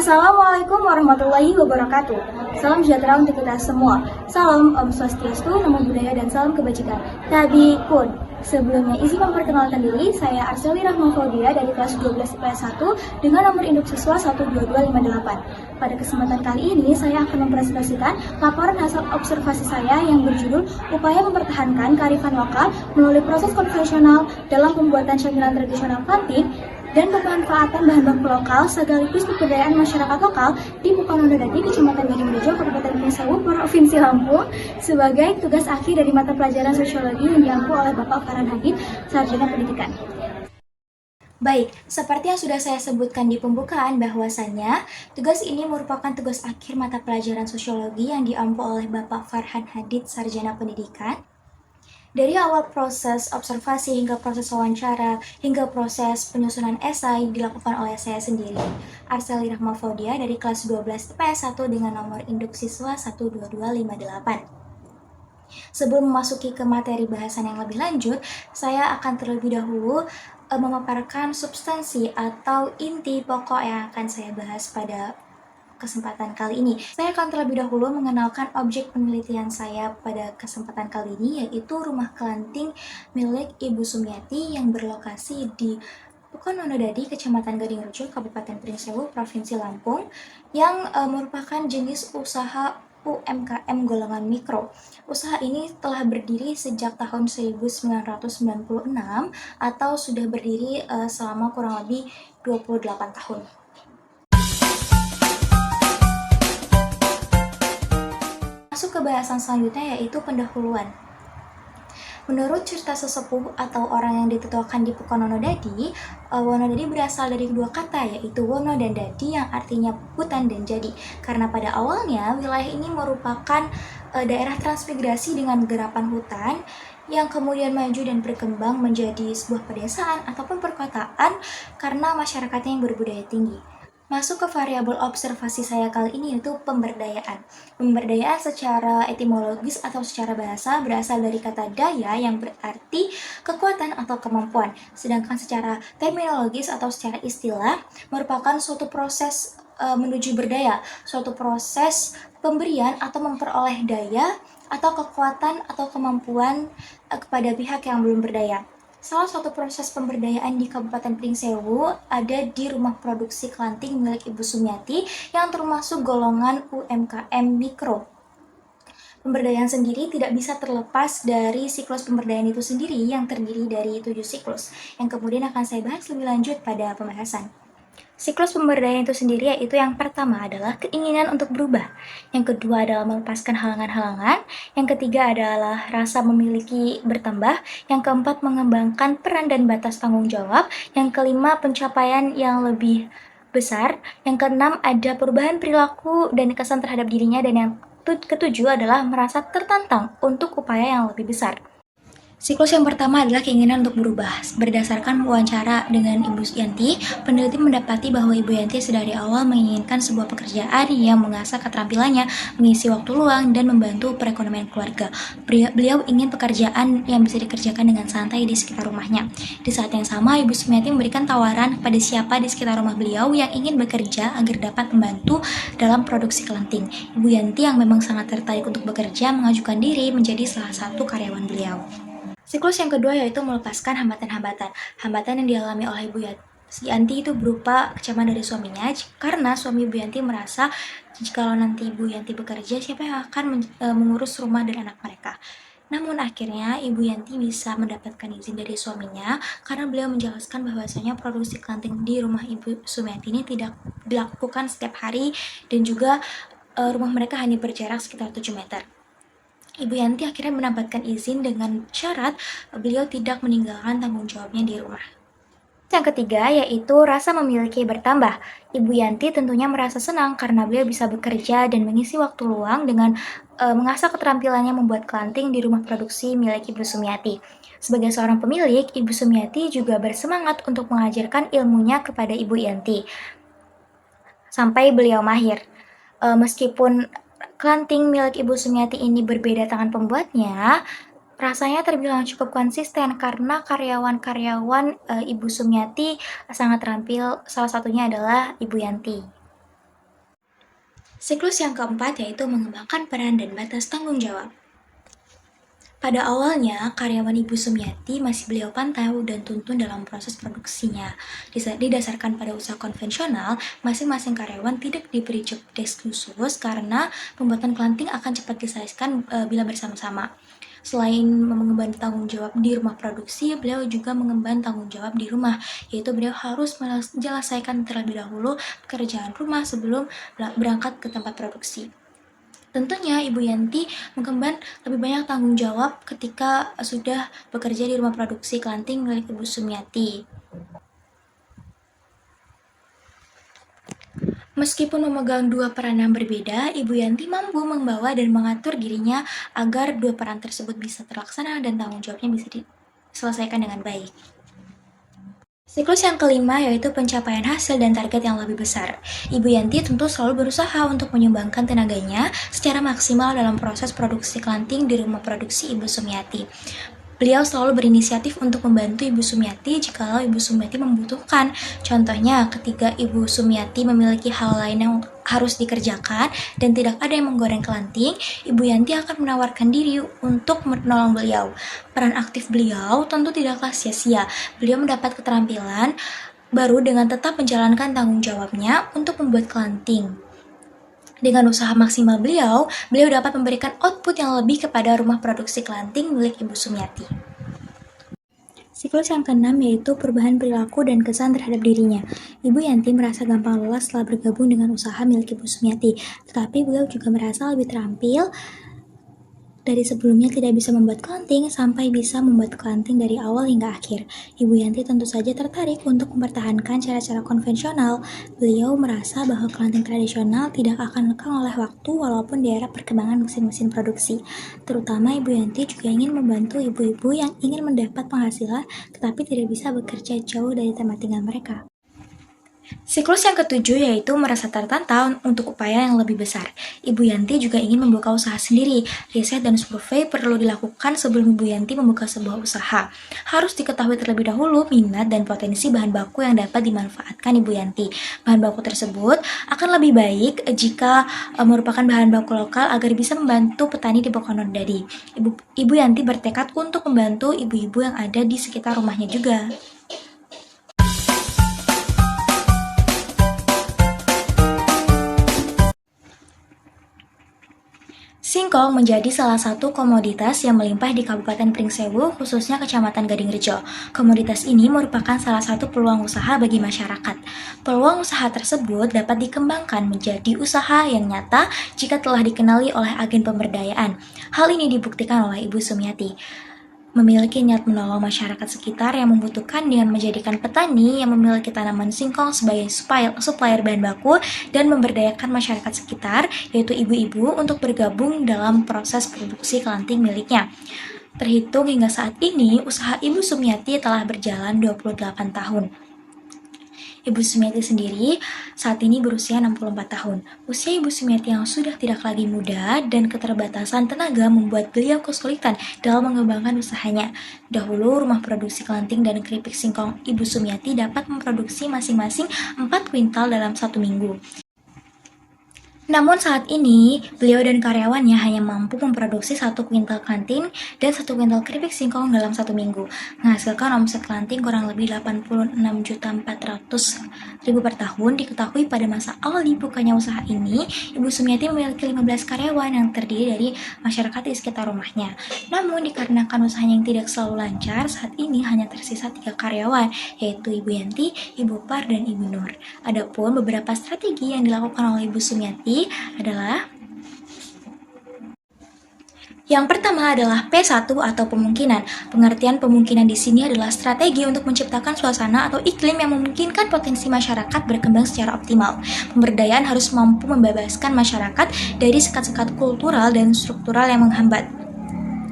Assalamualaikum warahmatullahi wabarakatuh. Salam sejahtera untuk kita semua. Salam Om Swastiastu, Namo Buddhaya, dan salam kebajikan. Tabi Kun. Sebelumnya izin memperkenalkan diri, saya Arseli Rahma Faudia dari kelas 12 IPS 1 dengan nomor induk siswa 12258. Pada kesempatan kali ini, saya akan mempresentasikan laporan hasil observasi saya yang berjudul Upaya Mempertahankan Kearifan Lokal melalui proses konvensional dalam pembuatan camilan tradisional Klanting dan pemanfaatan bahan baku lokal sekaligus kebudayaan masyarakat lokal di Pukonondodadi, Kecamatan Gadingrejo, Kabupaten Pringsewu, Provinsi Lampung sebagai tugas akhir dari mata pelajaran sosiologi yang diampu oleh Bapak Farhan Hadid, Sarjana Pendidikan. Baik, seperti yang sudah saya sebutkan di pembukaan bahwasannya tugas ini merupakan tugas akhir mata pelajaran sosiologi yang diampu oleh Bapak Farhan Hadid, Sarjana Pendidikan. Dari awal proses observasi hingga proses wawancara, hingga proses penyusunan esai dilakukan oleh saya sendiri, Arseli Rahma Faudia dari kelas 12 IPS 1 dengan nomor induk siswa 12258. Sebelum memasuki ke materi bahasan yang lebih lanjut, saya akan terlebih dahulu memaparkan substansi atau inti pokok yang akan saya bahas pada kesempatan kali ini. Saya akan terlebih dahulu mengenalkan objek penelitian saya pada kesempatan kali ini, yaitu rumah Klanting milik Ibu Sumiati yang berlokasi di Pukonondodadi, Kecamatan Gadingrejo, Kabupaten Pringsewu, Provinsi Lampung, yang merupakan jenis usaha UMKM golongan mikro. Usaha ini telah berdiri sejak tahun 1996 atau sudah berdiri selama kurang lebih 28 tahun. Masuk ke bahasan selanjutnya, yaitu pendahuluan. Menurut cerita sesepuh atau orang yang dituakan di Pukonondodadi, Wonodadi berasal dari dua kata, yaitu Wono dan Dadi, yang artinya hutan dan jadi. Karena pada awalnya wilayah ini merupakan daerah transmigrasi dengan gerapan hutan yang kemudian maju dan berkembang menjadi sebuah pedesaan ataupun perkotaan karena masyarakatnya yang berbudaya tinggi. Masuk ke variabel observasi saya kali ini, yaitu pemberdayaan. Pemberdayaan secara etimologis atau secara bahasa berasal dari kata daya yang berarti kekuatan atau kemampuan. Sedangkan secara terminologis atau secara istilah merupakan suatu proses menuju berdaya, suatu proses pemberian atau memperoleh daya atau kekuatan atau kemampuan kepada pihak yang belum berdaya. Salah satu proses pemberdayaan di Kabupaten Pringsewu ada di rumah produksi Klanting milik Ibu Sumiati yang termasuk golongan UMKM mikro. Pemberdayaan sendiri tidak bisa terlepas dari siklus pemberdayaan itu sendiri yang terdiri dari 7 siklus, yang kemudian akan saya bahas lebih lanjut pada pembahasan. Siklus pemberdayaan itu sendiri yaitu yang pertama adalah keinginan untuk berubah, yang kedua adalah melepaskan halangan-halangan, yang ketiga adalah rasa memiliki bertambah, yang keempat mengembangkan peran dan batas tanggung jawab, yang kelima pencapaian yang lebih besar, yang keenam ada perubahan perilaku dan kesan terhadap dirinya, dan yang ketujuh adalah merasa tertantang untuk upaya yang lebih besar. Siklus yang pertama adalah keinginan untuk berubah. Berdasarkan wawancara dengan Ibu Yanti, peneliti mendapati bahwa Ibu Yanti sedari awal menginginkan sebuah pekerjaan yang mengasah keterampilannya, mengisi waktu luang, dan membantu perekonomian keluarga. Beliau ingin pekerjaan yang bisa dikerjakan dengan santai di sekitar rumahnya. Di saat yang sama, Ibu Sumiati memberikan tawaran kepada siapa di sekitar rumah beliau yang ingin bekerja agar dapat membantu dalam produksi Klanting. Ibu Yanti yang memang sangat tertarik untuk bekerja mengajukan diri menjadi salah satu karyawan beliau. Siklus yang kedua yaitu melepaskan hambatan-hambatan. Hambatan yang dialami oleh Ibu Yanti itu berupa kecaman dari suaminya, karena suami Ibu Yanti merasa jikalau nanti Ibu Yanti bekerja, siapa yang akan mengurus rumah dan anak mereka. Namun akhirnya Ibu Yanti bisa mendapatkan izin dari suaminya karena beliau menjelaskan bahwasanya produksi Klanting di rumah Ibu Sumiati ini tidak dilakukan setiap hari dan juga rumah mereka hanya berjarak sekitar 7 meter. Ibu Yanti akhirnya mendapatkan izin dengan syarat beliau tidak meninggalkan tanggung jawabnya di rumah. Yang ketiga yaitu rasa memiliki bertambah. Ibu Yanti tentunya merasa senang karena beliau bisa bekerja dan mengisi waktu luang dengan mengasah keterampilannya membuat Klanting di rumah produksi milik Ibu Sumiati. Sebagai seorang pemilik, Ibu Sumiati juga bersemangat untuk mengajarkan ilmunya kepada Ibu Yanti sampai beliau mahir. Meskipun Klanting milik Ibu Sumiati ini berbeda tangan pembuatnya, rasanya terbilang cukup konsisten karena karyawan-karyawan Ibu Sumiati sangat terampil, salah satunya adalah Ibu Yanti. Siklus yang keempat yaitu mengembangkan peran dan batas tanggung jawab. Pada awalnya, karyawan Ibu Sumiati masih beliau pantau dan tuntun dalam proses produksinya. Didasarkan pada usaha konvensional, masing-masing karyawan tidak diberi job desk khusus karena pembuatan kelanting akan cepat diselesaikan bila bersama-sama. Selain mengemban tanggung jawab di rumah produksi, beliau juga mengemban tanggung jawab di rumah, yaitu beliau harus menyelesaikan terlebih dahulu pekerjaan rumah sebelum berangkat ke tempat produksi. Tentunya Ibu Yanti mengemban lebih banyak tanggung jawab ketika sudah bekerja di rumah produksi kelanting milik Ibu Sumiati. Meskipun memegang dua peran yang berbeda, Ibu Yanti mampu membawa dan mengatur dirinya agar dua peran tersebut bisa terlaksana dan tanggung jawabnya bisa diselesaikan dengan baik. Siklus yang kelima yaitu pencapaian hasil dan target yang lebih besar. Ibu Yanti tentu selalu berusaha untuk menyumbangkan tenaganya secara maksimal dalam proses produksi kelanting di rumah produksi Ibu Sumiati. Beliau selalu berinisiatif untuk membantu Ibu Sumiati jikalau Ibu Sumiati membutuhkan. Contohnya, ketika Ibu Sumiati memiliki hal lain yang harus dikerjakan dan tidak ada yang menggoreng kelanting, Ibu Yanti akan menawarkan diri untuk menolong beliau. Peran aktif beliau tentu tidaklah sia-sia. Beliau mendapat keterampilan baru dengan tetap menjalankan tanggung jawabnya untuk membuat kelanting. Dengan usaha maksimal beliau dapat memberikan output yang lebih kepada rumah produksi kelanting milik Ibu Sumiati. Siklus yang keenam yaitu perubahan perilaku dan kesan terhadap dirinya. Ibu Yanti merasa gampang lelah setelah bergabung dengan usaha milik Ibu Sumiati, tetapi beliau juga merasa lebih terampil dari sebelumnya tidak bisa membuat kelanting sampai bisa membuat kelanting dari awal hingga akhir. Ibu Yanti tentu saja tertarik untuk mempertahankan cara-cara konvensional. Beliau merasa bahwa kelanting tradisional tidak akan lekang oleh waktu walaupun di era perkembangan mesin-mesin produksi. Terutama Ibu Yanti juga ingin membantu ibu-ibu yang ingin mendapat penghasilan tetapi tidak bisa bekerja jauh dari tempat tinggal mereka. Siklus yang ketujuh yaitu merasa tertantang untuk upaya yang lebih besar. Ibu Yanti juga ingin membuka usaha sendiri. Riset dan survei perlu dilakukan sebelum Ibu Yanti membuka sebuah usaha. Harus diketahui terlebih dahulu minat dan potensi bahan baku yang dapat dimanfaatkan Ibu Yanti. Bahan baku tersebut akan lebih baik jika merupakan bahan baku lokal agar bisa membantu petani di Bokonodadi. Ibu Yanti bertekad untuk membantu ibu-ibu yang ada di sekitar rumahnya juga. Singkong menjadi salah satu komoditas yang melimpah di Kabupaten Pringsewu, khususnya Kecamatan Gadingrejo. Komoditas ini merupakan salah satu peluang usaha bagi masyarakat. Peluang usaha tersebut dapat dikembangkan menjadi usaha yang nyata jika telah dikenali oleh agen pemberdayaan. Hal ini dibuktikan oleh Ibu Sumiati. Memiliki niat menolong masyarakat sekitar yang membutuhkan dengan menjadikan petani yang memiliki tanaman singkong sebagai supplier bahan baku dan memberdayakan masyarakat sekitar, yaitu ibu-ibu untuk bergabung dalam proses produksi kelanting miliknya. Terhitung hingga saat ini, usaha Ibu Sumiati telah berjalan 28 tahun. Ibu Sumiati sendiri saat ini berusia 64 tahun. Usia Ibu Sumiati yang sudah tidak lagi muda dan keterbatasan tenaga membuat beliau kesulitan dalam mengembangkan usahanya. Dahulu, rumah produksi kelanting dan keripik singkong Ibu Sumiati dapat memproduksi masing-masing 4 kuintal dalam 1 minggu. Namun saat ini, beliau dan karyawannya hanya mampu memproduksi 1 kuintal kelanting dan 1 kuintal keripik singkong dalam 1 minggu, menghasilkan omset kelanting kurang lebih 86.400.000 per tahun. Diketahui pada masa awal dibukanya usaha ini, Ibu Sumiati memiliki 15 karyawan yang terdiri dari masyarakat di sekitar rumahnya. Namun dikarenakan usahanya yang tidak selalu lancar, saat ini hanya tersisa 3 karyawan, yaitu Ibu Yanti, Ibu Par, dan Ibu Nur. Adapun beberapa strategi yang dilakukan oleh Ibu Sumiati adalah yang pertama adalah P1 atau pemungkinan. Pengertian pemungkinan di sini adalah strategi untuk menciptakan suasana atau iklim yang memungkinkan potensi masyarakat berkembang secara optimal. Pemberdayaan harus mampu membebaskan masyarakat dari sekat-sekat kultural dan struktural yang menghambat.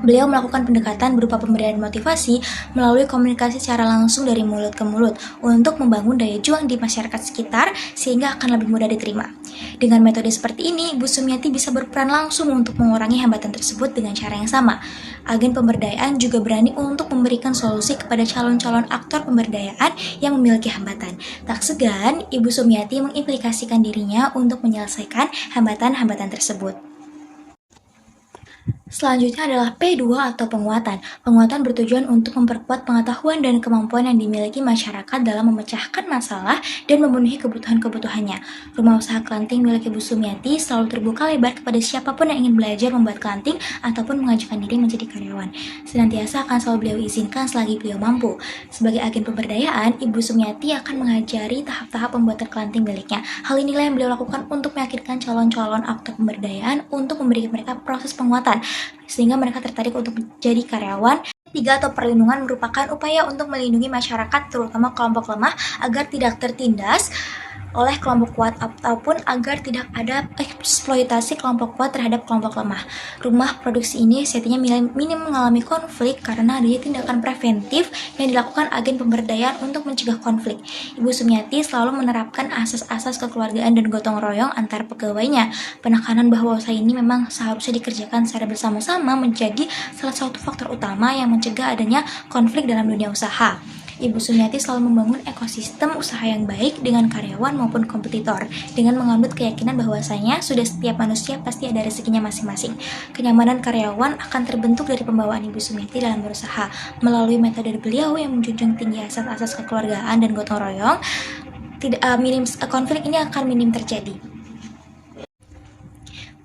Beliau melakukan pendekatan berupa pemberian motivasi melalui komunikasi secara langsung dari mulut ke mulut untuk membangun daya juang di masyarakat sekitar sehingga akan lebih mudah diterima. Dengan metode seperti ini, Ibu Sumiati bisa berperan langsung untuk mengurangi hambatan tersebut dengan cara yang sama. Agen pemberdayaan juga berani untuk memberikan solusi kepada calon-calon aktor pemberdayaan yang memiliki hambatan. Tak segan, Ibu Sumiati mengimplikasikan dirinya untuk menyelesaikan hambatan-hambatan tersebut. Selanjutnya adalah P2 atau penguatan. Penguatan bertujuan untuk memperkuat pengetahuan dan kemampuan yang dimiliki masyarakat dalam memecahkan masalah dan memenuhi kebutuhan-kebutuhannya. Rumah usaha kelanting milik Ibu Sumiati selalu terbuka lebar kepada siapapun yang ingin belajar membuat kelanting ataupun mengajukan diri menjadi karyawan. Senantiasa akan selalu beliau izinkan selagi beliau mampu. Sebagai agen pemberdayaan, Ibu Sumiati akan mengajari tahap-tahap pembuatan kelanting miliknya. Hal inilah yang beliau lakukan untuk meyakinkan calon-calon aktor pemberdayaan untuk memberikan mereka proses penguatan, sehingga mereka tertarik untuk menjadi karyawan. Tiga atau perlindungan merupakan upaya untuk melindungi masyarakat, terutama kelompok lemah, agar tidak tertindas oleh kelompok kuat ataupun agar tidak ada eksploitasi kelompok kuat terhadap kelompok lemah. Rumah produksi ini setianya minim mengalami konflik karena adanya tindakan preventif yang dilakukan agen pemberdayaan untuk mencegah konflik. Ibu Sumiati selalu menerapkan asas-asas kekeluargaan dan gotong royong antar pegawainya. Penekanan bahwa usaha ini memang seharusnya dikerjakan secara bersama-sama menjadi salah satu faktor utama yang mencegah adanya konflik dalam dunia usaha. Ibu Sumiati selalu membangun ekosistem usaha yang baik dengan karyawan maupun kompetitor, dengan menganut keyakinan bahwasanya sudah setiap manusia pasti ada rezekinya masing-masing. Kenyamanan karyawan akan terbentuk dari pembawaan Ibu Sumiati dalam berusaha. Melalui metode beliau yang menjunjung tinggi asas-asas kekeluargaan dan gotong royong, konflik ini akan minim terjadi.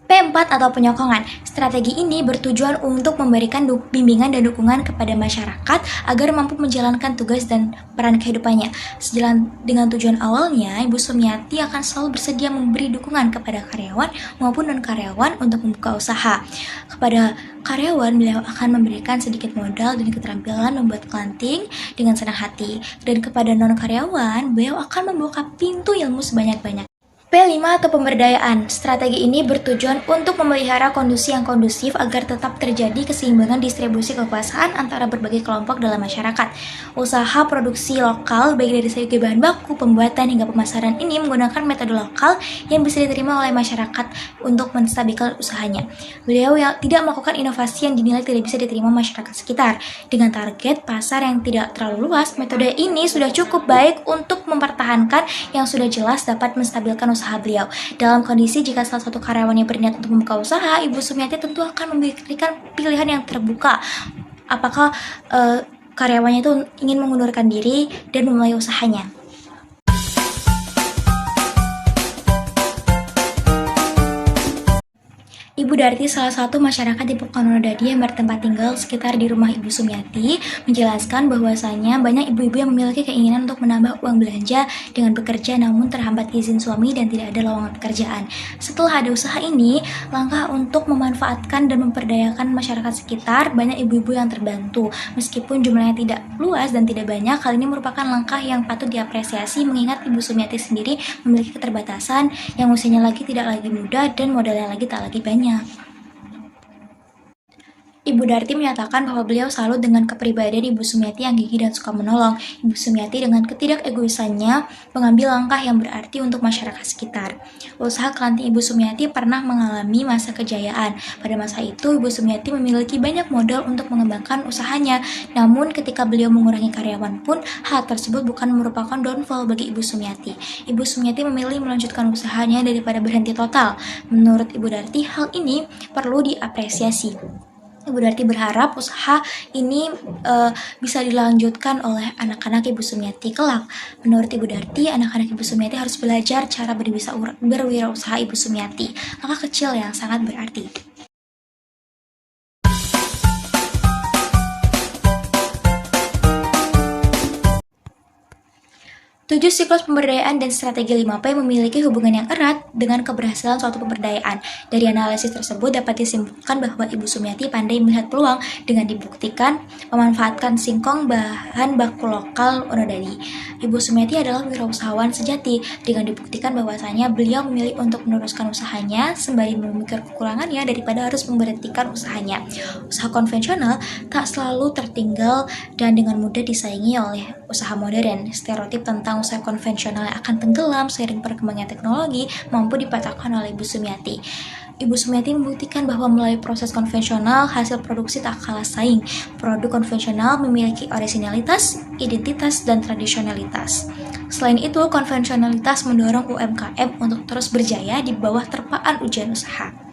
P4 atau penyokongan. Strategi ini bertujuan untuk memberikan bimbingan dan dukungan kepada masyarakat agar mampu menjalankan tugas dan peran kehidupannya. Sejalan dengan tujuan awalnya, Ibu Sumiati akan selalu bersedia memberi dukungan kepada karyawan maupun non-karyawan untuk membuka usaha. Kepada karyawan, beliau akan memberikan sedikit modal dan keterampilan membuat kelanting dengan senang hati. Dan kepada non-karyawan, beliau akan membuka pintu ilmu sebanyak-banyak. P5 atau pemberdayaan. Strategi ini bertujuan untuk memelihara kondisi yang kondusif agar tetap terjadi keseimbangan distribusi kekuasaan antara berbagai kelompok dalam masyarakat. Usaha produksi lokal baik dari segi bahan baku, pembuatan hingga pemasaran ini menggunakan metode lokal yang bisa diterima oleh masyarakat untuk menstabilkan usahanya. Beliau yang tidak melakukan inovasi yang dinilai tidak bisa diterima masyarakat sekitar. Dengan target pasar yang tidak terlalu luas, metode ini sudah cukup baik untuk mempertahankan yang sudah jelas dapat menstabilkan usaha beliau. Dalam kondisi jika salah satu karyawannya berniat untuk membuka usaha, Ibu Sumiati tentu akan memberikan pilihan yang terbuka. Apakah karyawannya itu ingin mengundurkan diri dan memulai usahanya. Ibu Darti, salah satu masyarakat di Pekanbaru yang bertempat tinggal sekitar di rumah Ibu Sumiati, menjelaskan bahwasanya banyak ibu-ibu yang memiliki keinginan untuk menambah uang belanja dengan bekerja namun terhambat izin suami dan tidak ada lowongan pekerjaan. Setelah ada usaha ini, langkah untuk memanfaatkan dan memperdayakan masyarakat sekitar, banyak ibu-ibu yang terbantu. Meskipun jumlahnya tidak luas dan tidak banyak, hal ini merupakan langkah yang patut diapresiasi mengingat Ibu Sumiati sendiri memiliki keterbatasan yang usianya tidak lagi muda dan modalnya tak lagi banyak. Ibu Darti menyatakan bahwa beliau salut dengan kepribadian Ibu Sumiati yang gigih dan suka menolong. Ibu Sumiati dengan ketidakegoisannya mengambil langkah yang berarti untuk masyarakat sekitar. Usaha kelanting Ibu Sumiati pernah mengalami masa kejayaan. Pada masa itu, Ibu Sumiati memiliki banyak modal untuk mengembangkan usahanya. Namun ketika beliau mengurangi karyawan pun, hal tersebut bukan merupakan downfall bagi Ibu Sumiati. Ibu Sumiati memilih melanjutkan usahanya daripada berhenti total. Menurut Ibu Darti, hal ini perlu diapresiasi. Ibu Darti berharap usaha ini bisa dilanjutkan oleh anak-anak Ibu Sumiati kelak. Menurut Ibu Darti, anak-anak Ibu Sumiati harus belajar cara berwirausaha Ibu Sumiati. Langkah kecil yang sangat berarti. 7 siklus pemberdayaan dan strategi 5P memiliki hubungan yang erat dengan keberhasilan suatu pemberdayaan. Dari analisis tersebut dapat disimpulkan bahwa Ibu Sumiati pandai melihat peluang dengan dibuktikan memanfaatkan singkong bahan baku lokal Onodadi. Ibu Sumiati adalah wirausahawan sejati dengan dibuktikan bahwasanya beliau memilih untuk meneruskan usahanya sembari memikir kekurangannya daripada harus memberhentikan usahanya. Usaha konvensional tak selalu tertinggal dan dengan mudah disaingi oleh usaha modern. Stereotip tentang usaha konvensional yang akan tenggelam seiring perkembangan teknologi mampu dipatahkan oleh Ibu Sumiati. Ibu Sumiati membuktikan bahwa melalui proses konvensional, hasil produksi tak kalah saing. Produk konvensional memiliki orisinalitas, identitas, dan tradisionalitas. Selain itu, konvensionalitas mendorong UMKM untuk terus berjaya di bawah terpaan ujian usaha.